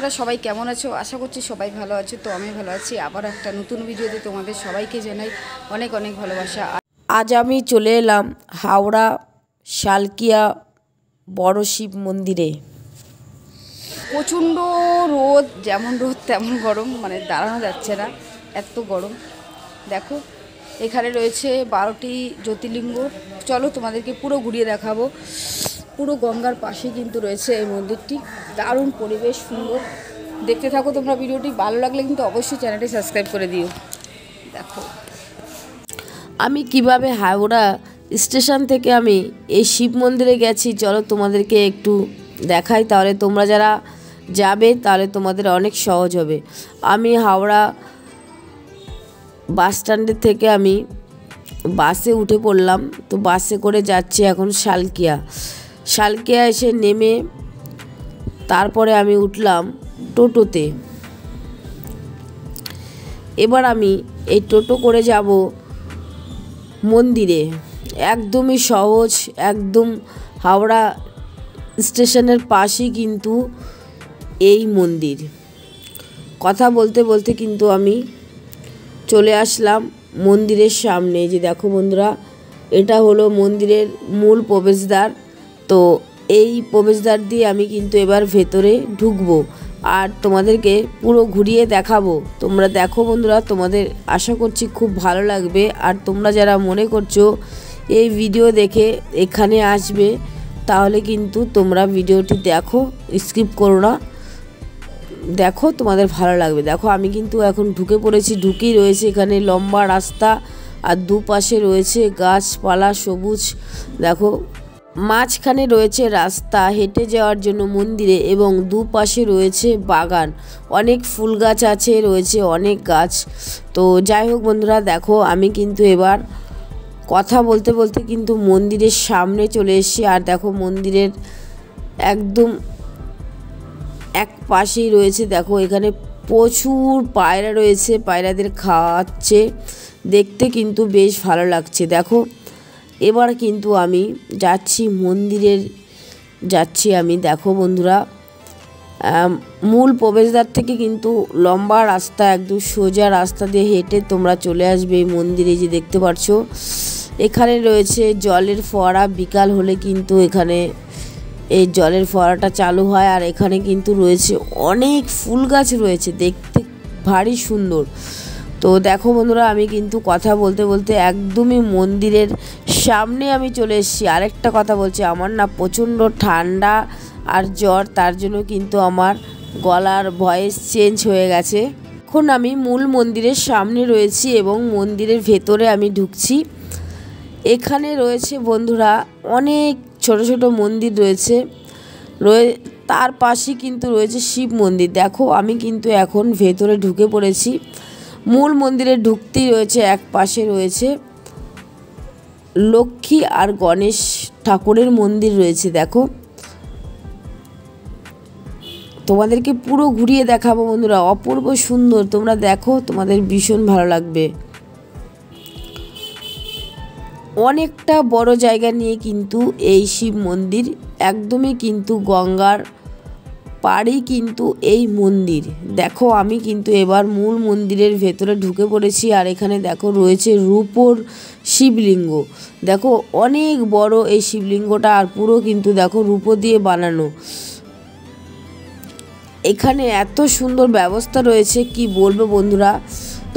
বন্ধুরা সবাই কেমন আছো? আশা করছি সবাই ভালো আছো। তো আমি ভালো আছি। আবার একটা নতুন ভিডিওতে তোমাদের সবাইকে জানাই অনেক অনেক ভালোবাসা। আজ আমি চলে এলাম হাওড়া শালকিয়া বড় শিব মন্দিরে। প্রচণ্ড রোদ, যেমন রোদ তেমন গরম, মানে দাঁড়ানো যাচ্ছে না, এত গরম। দেখো এখানে রয়েছে 12টি জ্যোতির্লিঙ্গ। চলো তোমাদেরকে পুরো ঘুরিয়ে দেখাবো। পুরো গঙ্গার পাশে কিন্তু রয়েছে এই মন্দিরটি। দারুণ পরিবেশ, সুন্দর। দেখতে থাকো তোমরা ভিডিওটি। ভালো লাগলে কিন্তু অবশ্যই চ্যানেলটি সাবস্ক্রাইব করে দিও। দেখো আমি কিভাবে হাওড়া স্টেশন থেকে আমি এই শিব মন্দিরে গেছি, চলো তোমাদেরকে একটু দেখাই, তাহলে তোমরা যারা যাবে তাহলে তোমাদের অনেক সহজ হবে। আমি হাওড়া বাস স্ট্যান্ডের থেকে আমি বাসে উঠে পড়লাম। তো বাসে করে যাচ্ছি এখন শালকিয়া এসে নেমে তারপরে আমি উঠলাম টোটোতে। এবার আমি এই টোটো করে যাব মন্দিরে। একদমই সহজ, একদম হাওড়া স্টেশনের পাশেই কিন্তু এই মন্দির। কথা বলতে বলতে কিন্তু আমি চলে আসলাম মন্দিরের সামনে। যে দেখো বন্ধুরা, এটা হলো মন্দিরের মূল প্রবেশদ্বার। তো এই প্রবেশদ্বার দিয়ে আমি কিন্তু এবার ভেতরে ঢুকবো আর তোমাদেরকে পুরো ঘুরিয়ে দেখাবো। তোমরা দেখো বন্ধুরা, তোমাদের আশা করছি খুব ভালো লাগবে। আর তোমরা যারা মনে করছো এই ভিডিও দেখে এখানে আসবে, তাহলে কিন্তু তোমরা ভিডিওটি দেখো, স্কিপ করো না, দেখো তোমাদের ভালো লাগবে। দেখো আমি কিন্তু এখন ঢুকে পড়েছি। ঢুকেই রয়েছে এখানে লম্বা রাস্তা আর দুপাশে রয়েছে গাছপালা সবুজ। দেখো মাঝখানে রয়েছে রাস্তা হেঁটে যাওয়ার জন্য মন্দিরে, এবং দুপাশে রয়েছে বাগান, অনেক ফুল গাছ আছে, রয়েছে অনেক গাছ। তো যাই হোক বন্ধুরা, দেখো আমি কিন্তু এবার কথা বলতে বলতে কিন্তু মন্দিরের সামনে চলে এসেছি। আর দেখো মন্দিরের একদম এক পাশেই রয়েছে, দেখো এখানে প্রচুর পায়রা রয়েছে, পায়রাদের খাওয়াচ্ছে, দেখতে কিন্তু বেশ ভালো লাগছে। দেখো এবার কিন্তু আমি যাচ্ছি মন্দিরের আমি। দেখো বন্ধুরা, মূল প্রবেশদ্বার থেকে কিন্তু লম্বা রাস্তা, একদম সোজা রাস্তা দিয়ে হেঁটে তোমরা চলে আসবে এই মন্দিরে। যে দেখতে পাচ্ছ এখানে রয়েছে জলের ফোয়ারা। বিকাল হলে কিন্তু এখানে এই জলের ফোয়ারাটা চালু হয়। আর এখানে কিন্তু রয়েছে অনেক ফুল গাছ রয়েছে, দেখতে ভারী সুন্দর। তো দেখো বন্ধুরা, আমি কিন্তু কথা বলতে বলতে একদমই মন্দিরের সামনে আমি চলে এসেছি। আরেকটা কথা বলছি, আমার না প্রচণ্ড ঠান্ডা আর জ্বর, তার জন্য কিন্তু আমার গলার ভয়েস চেঞ্জ হয়ে গেছে। এখন আমি মূল মন্দিরের সামনে রয়েছি এবং মন্দিরের ভেতরে আমি ঢুকছি। এখানে রয়েছে বন্ধুরা অনেক ছোট ছোট মন্দির রয়েছে, তার পাশে কিন্তু রয়েছে শিব মন্দির। দেখো আমি কিন্তু এখন ভেতরে ঢুকে পড়েছি। মূল মন্দিরে ঢুকতেই রয়েছে এক পাশে রয়েছে লক্ষ্মী আর গণেশ ঠাকুরের মন্দির রয়েছে। দেখো তোমাদেরকে পুরো ঘুরিয়ে দেখাবো বন্ধুরা, অপূর্ব সুন্দর। তোমরা দেখো, তোমাদের ভীষণ ভালো লাগবে। অনেকটা বড় জায়গা নিয়ে কিন্তু এই শিব মন্দির, একদমই কিন্তু গঙ্গার পাড়ে কিন্তু এই মন্দির। দেখো আমি কিন্তু এবার মূল মন্দিরের ভেতরে ঢুকে পড়েছি। আর এখানে দেখো রয়েছে রূপোর শিবলিঙ্গ। দেখো অনেক বড় এই শিবলিঙ্গটা, আর পুরো কিন্তু দেখো রূপো দিয়ে বানানো। এখানে এত সুন্দর ব্যবস্থা রয়েছে, কি বলবো বন্ধুরা,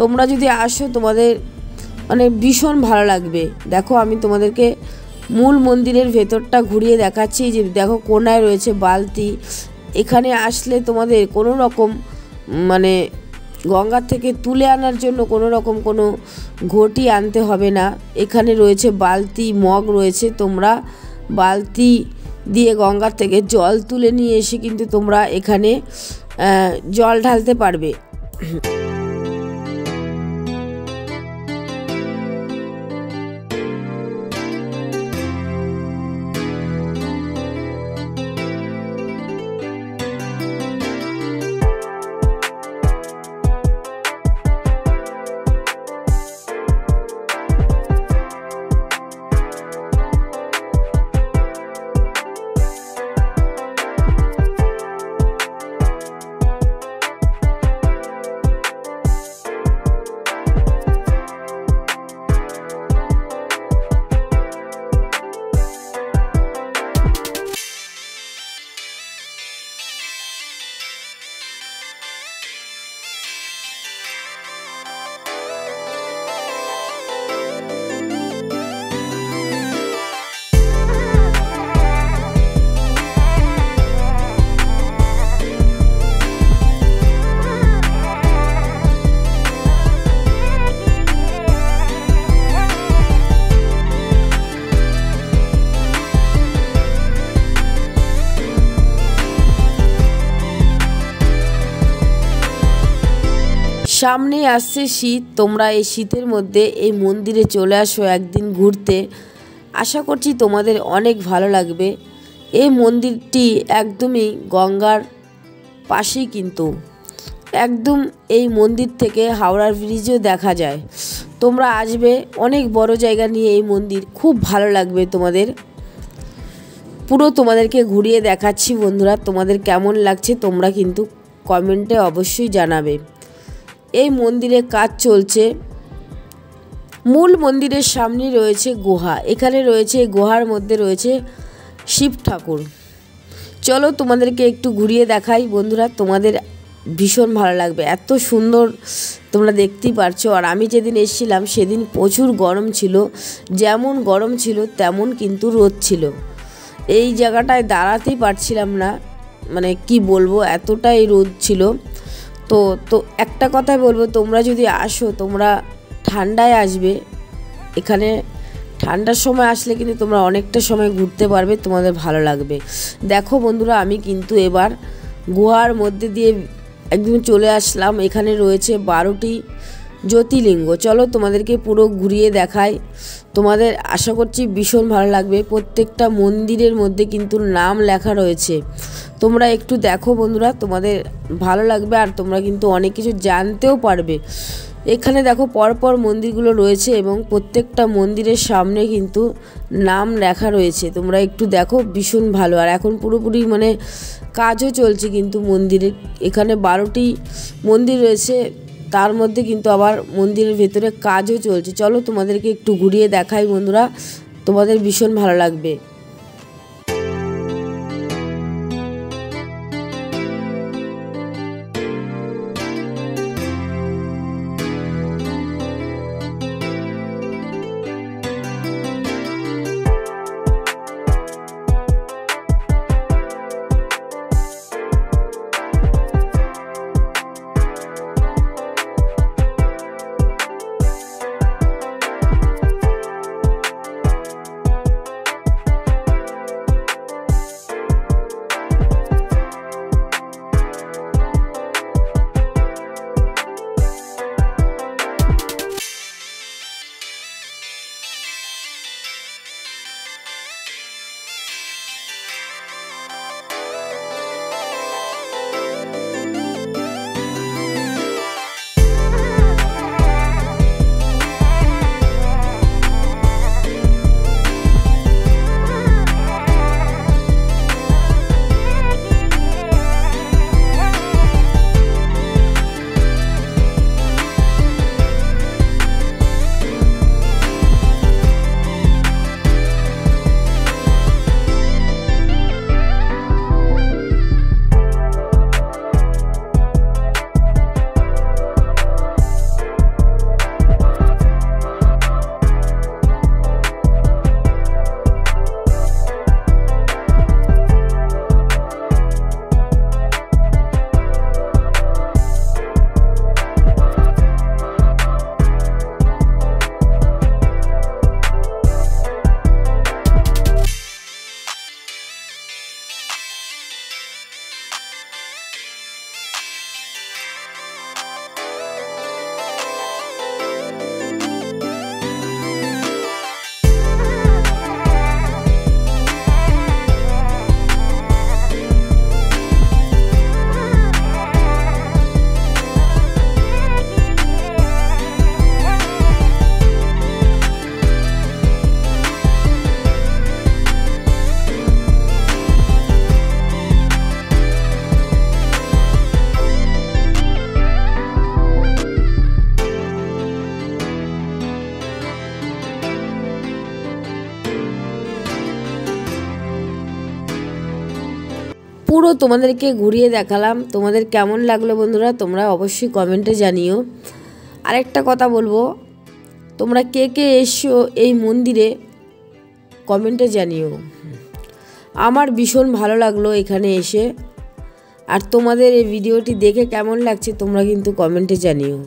তোমরা যদি আসো তোমাদের মানে ভীষণ ভালো লাগবে। দেখো আমি তোমাদেরকে মূল মন্দিরের ভেতরটা ঘুরিয়ে দেখাচ্ছি। যে দেখো কোনায় রয়েছে বালতি। এখানে আসলে তোমাদের কোনো রকম মানে গঙ্গা থেকে তুলে আনার জন্য কোনো রকম কোনো ঘটি আনতে হবে না। এখানে রয়েছে বালতি, মগ রয়েছে, তোমরা বালতি দিয়ে গঙ্গা থেকে জল তুলে নিয়ে এসে কিন্তু তোমরা এখানে জল ঢালতে পারবে। সামনে আসছে শীত, তোমরা এই শীতের মধ্যে এই মন্দিরে চলে আসো একদিন ঘুরতে। আশা করছি তোমাদের অনেক ভালো লাগবে। এই মন্দিরটি একদমই গঙ্গার পাশেই, কিন্তু একদম এই মন্দির থেকে হাওড়ার ব্রিজও দেখা যায়। তোমরা আসবে, অনেক বড় জায়গা নিয়ে এই মন্দির, খুব ভালো লাগবে তোমাদের। পুরো তোমাদেরকে ঘুরিয়ে দেখাচ্ছি বন্ধুরা, তোমাদের কেমন লাগছে তোমরা কিন্তু কমেন্টে অবশ্যই জানাবে। এই মন্দিরে কাজ চলছে। মূল মন্দিরের সামনে রয়েছে গুহা, এখানে রয়েছে, গুহার মধ্যে রয়েছে শিব ঠাকুর। চলো তোমাদেরকে একটু ঘুরিয়ে দেখাই বন্ধুরা, তোমাদের ভীষণ ভালো লাগবে। এত সুন্দর তোমরা দেখতেই পারছো। আর আমি যেদিন এসেছিলাম সেদিন প্রচুর গরম ছিল, যেমন গরম ছিল তেমন কিন্তু রোদ ছিল। এই জায়গাটায় দাঁড়াতেই পারছিলাম না, মানে কি বলবো, এতটাই রোদ ছিল। তো একটা কথাই বলবো, তোমরা যদি আসো তোমরা ঠান্ডায় আসবে। এখানে ঠান্ডার সময় আসলে কিন্তু তোমরা অনেকটা সময় ঘুরতে পারবে, তোমাদের ভালো লাগবে। দেখো বন্ধুরা, আমি কিন্তু এবার গুহার মধ্যে দিয়ে একদম চলে আসলাম। এখানে রয়েছে 12টি জ্যোতির্লিঙ্গ। চলো তোমাদেরকে পুরো ঘুরিয়ে দেখাই, তোমাদের আশা করছি ভীষণ ভালো লাগবে। প্রত্যেকটা মন্দিরের মধ্যে কিন্তু নাম লেখা রয়েছে, তোমরা একটু দেখো বন্ধুরা, তোমাদের ভালো লাগবে আর তোমরা কিন্তু অনেক কিছু জানতেও পারবে। এখানে দেখো পরপর মন্দিরগুলো রয়েছে এবং প্রত্যেকটা মন্দিরের সামনে কিন্তু নাম লেখা রয়েছে, তোমরা একটু দেখো, ভীষণ ভালো। আর এখন পুরোপুরি মানে কাজও চলছে কিন্তু মন্দিরে। এখানে 12টি মন্দির রয়েছে, তার মধ্যে কিন্তু আবার মন্দিরের ভেতরে কাজও চলছে। চলো তোমাদেরকে একটু ঘুরিয়ে দেখাই বন্ধুরা, তোমাদের ভীষণ ভালো লাগবে। পুরো তোমাদেরকে ঘুরিয়ে দেখালাম, তোমাদের কেমন লাগলো বন্ধুরা তোমরা অবশ্যই কমেন্টে জানিও। আরেকটা কথা বলবো, তোমরা কে কে এসছো এই মন্দিরে কমেন্টে জানিও। আমার ভীষণ ভালো লাগলো এখানে এসে। আর তোমাদের এই ভিডিওটি দেখে কেমন লাগছে তোমরা কিন্তু কমেন্টে জানিও।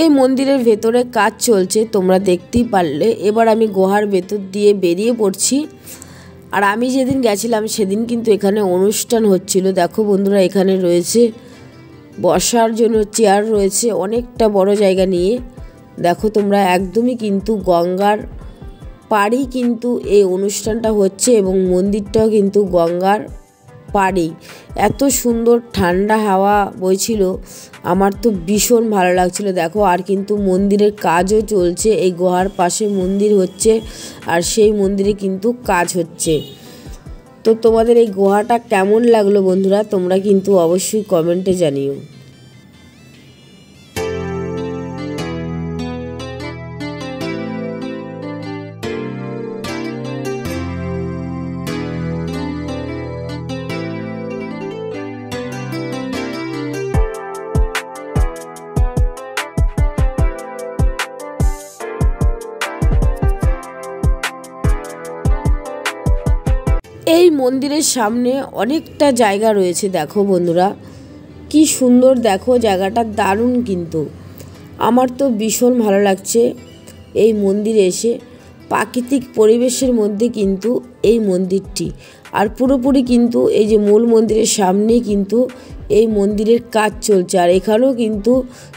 এই মন্দিরের ভেতরে কাজ চলছে, তোমরা দেখতেই পারলে। এবার আমি গুহার ভেতর দিয়ে বেরিয়ে পড়ছি। আর আমি যেদিন গেছিলাম সেদিন কিন্তু এখানে অনুষ্ঠান হচ্ছিল। দেখো বন্ধুরা, এখানে রয়েছে বসার জন্য চেয়ার রয়েছে অনেকটা বড় জায়গা নিয়ে। দেখো তোমরা, একদমই কিন্তু গঙ্গার পাড়ি কিন্তু এই অনুষ্ঠানটা হচ্ছে এবং মন্দিরটাও কিন্তু গঙ্গার পাড়ি। এত সুন্দর ঠান্ডা হাওয়া বইছিল, আমার তো ভীষণ ভালো লাগছিল। দেখো, আর কিন্তু মন্দিরের কাজও চলছে। এই গুহার পাশে মন্দির হচ্ছে আর সেই মন্দিরে কিন্তু কাজ হচ্ছে। তো তোমাদের এই গুহাটা কেমন লাগলো বন্ধুরা, তোমরা কিন্তু অবশ্যই কমেন্টে জানিও। এই মন্দিরের সামনে অনেকটা জায়গা রয়েছে। দেখো বন্ধুরা, কি সুন্দর, দেখো জায়গাটা দারুণ কিন্তু। আমার তো ভীষণ ভালো লাগছে এই মন্দিরে এসে। প্রাকৃতিক পরিবেশের মধ্যে কিন্তু এই মন্দিরটি, আর পুরোপুরি কিন্তু এই যে মূল মন্দিরের সামনেই কিন্তু এই মন্দিরের কাজ চলছে। আর এখানেও কিন্তু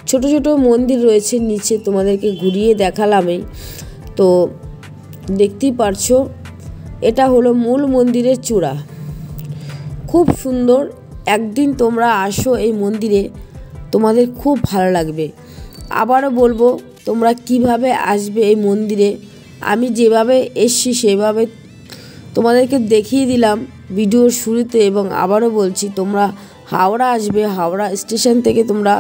ছোট ছোট মন্দির রয়েছে নিচে, তোমাদেরকে ঘুরিয়ে দেখালামই। তো দেখতেই পারছো, এটা হলো মূল মন্দিরের চূড়া। খুব সুন্দর। একদিন তোমরা আসো এই মন্দিরে, তোমাদের খুব ভালো লাগবে। আবারও বলবো, তোমরা কিভাবে আসবে এই মন্দিরে। আমি যেভাবে এসছি সেভাবে তোমাদেরকে দেখিয়ে দিলাম ভিডিওর শুরুতে, এবং আবারও বলছি, তোমরা হাওড়া আসবে। হাওড়া স্টেশন থেকে তোমরা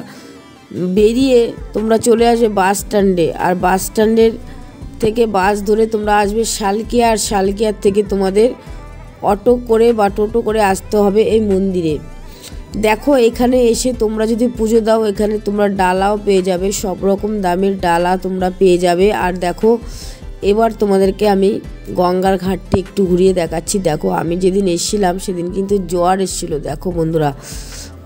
বেরিয়ে তোমরা চলে আসবে বাস স্ট্যান্ডে, আর বাস স্ট্যান্ডের থেকে বাস ধরে তোমরা আসবে শালকিয়া, আর শালকিয়ার থেকে তোমাদের অটো করে বা টোটো করে আসতে হবে এই মন্দিরে। দেখো, এখানে এসে তোমরা যদি পুজো দাও, এখানে তোমরা ডালাও পেয়ে যাবে, সব রকম দামের ডালা তোমরা পেয়ে যাবে। আর দেখো, এবার তোমাদেরকে আমি গঙ্গার ঘাটটি একটু ঘুরিয়ে দেখাচ্ছি। দেখো, আমি যেদিন এসেছিলাম সেদিন কিন্তু জোয়ার এসেছিল। দেখো বন্ধুরা,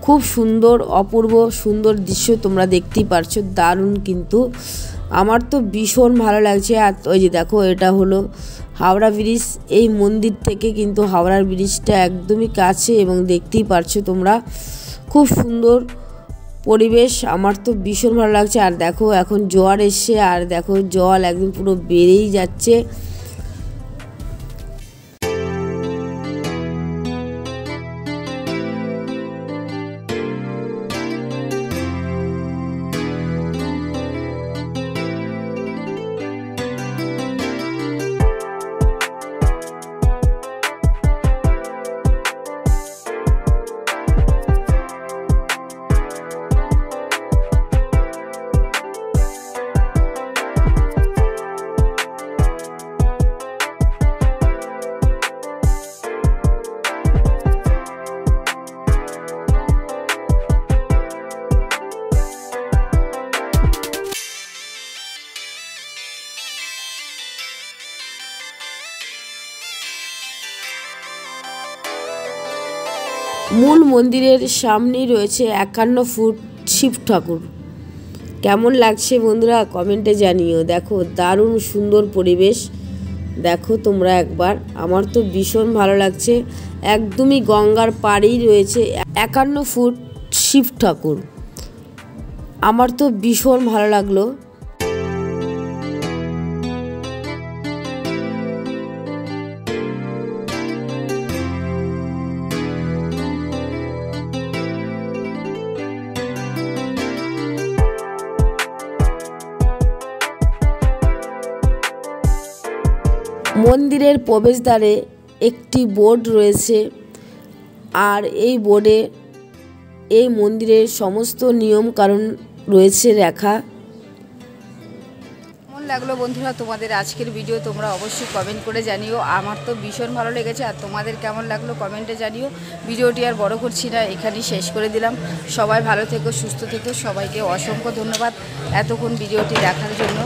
খুব সুন্দর, অপূর্ব সুন্দর দৃশ্য তোমরা দেখতেই পারছো, দারুণ কিন্তু। আমার তো ভীষণ ভালো লাগছে। আর ওই যে দেখো, এটা হলো হাওড়া ব্রিজ। এই মন্দির থেকে কিন্তু হাওড়ার ব্রিজটা একদমই কাছে, এবং দেখতেই পারছো তোমরা, খুব সুন্দর পরিবেশ। আমার তো ভীষণ ভালো লাগছে। আর দেখো, এখন জোয়ার এসছে, আর দেখো জল একদম পুরো বেড়েই যাচ্ছে। মূল মন্দিরের সামনেই রয়েছে 51 ফুট শিব ঠাকুর। কেমন লাগছে বন্ধুরা, কমেন্টে জানিও। দেখো, দারুণ সুন্দর পরিবেশ। দেখো তোমরা একবার, আমার তো ভীষণ ভালো লাগছে। একদমই গঙ্গার পাড়েই রয়েছে 51 ফুট শিব ঠাকুর। আমার তো ভীষণ ভালো লাগলো। মন্দিরের প্রবেশদ্বারে একটি বোর্ড রয়েছে, আর এই বোর্ডে এই মন্দিরের সমস্ত নিয়ম কানুন রয়েছে লেখা। কেমন লাগলো বন্ধুরা তোমাদের আজকের ভিডিও, তোমরা অবশ্যই কমেন্ট করে জানিও। আমার তো ভীষণ ভালো লেগেছে, আর তোমাদের কেমন লাগলো কমেন্টে জানিও। ভিডিওটি আর বড় করছি না, এখানেই শেষ করে দিলাম। সবাই ভালো থেকো, সুস্থ থেকো, সবাইকে অসংখ্য ধন্যবাদ এতক্ষণ ভিডিওটি দেখার জন্য।